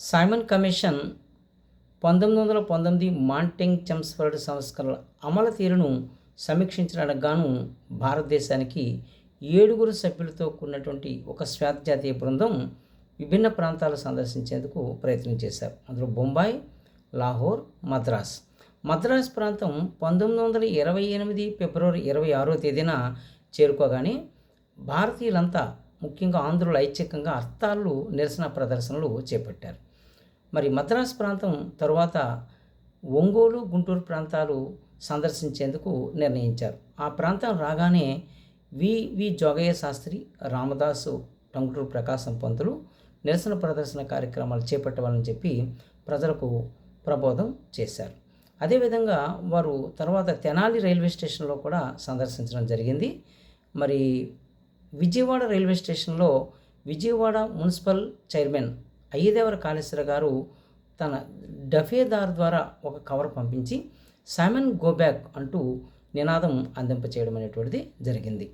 Simon commission 1919 Montagu Chelmsford సంస్కరణల అమలు తీరును సమీక్షించడానికి గాను భారతదేశానికి 7 సభ్యులతో కూడినటువంటి ఒక శ్వేతజాతీయ బృందం విభిన్న ప్రాంతాలు సందర్శించేందుకు ప్రయత్నం చేశారు. అందులో బొంబాయి, లాహోర్, మద్రాస్. మద్రాస్ ప్రాంతం 1928 ఫిబ్రవరి 26వ తేదీన చేరుకోగానే భారతీయులంతా ముఖ్యంగా ఆంధ్రులు ఐచ్ఛికంగా హర్తాళ్ళు, నిరసన ప్రదర్శనలు చేపట్టారు. మరి మద్రాస్ ప్రాంతం తరువాత ఒంగోలు, గుంటూరు ప్రాంతాలు సందర్శించేందుకు నిర్ణయించారు. ఆ ప్రాంతం రాగానే వి జోగయ్య శాస్త్రి, రామదాసు, టంగుటూరి ప్రకాశం పంతులు నిరసన ప్రదర్శన కార్యక్రమాలు చేపట్టవాలని చెప్పి ప్రజలకు ప్రబోధం చేశారు. అదేవిధంగా వారు తర్వాత తెనాలి రైల్వే స్టేషన్లో కూడా సందర్శించడం జరిగింది. మరి విజయవాడ రైల్వే స్టేషన్లో విజయవాడ మున్సిపల్ చైర్మన్ అయ్యదేవర కాళేశ్వర గారు తన డఫేదార్ ద్వారా ఒక కవర్ పంపించి సైమన్ గో బ్యాక్ అంటూ నినాదం అందింపచేయడం అనేటువంటిది జరిగింది.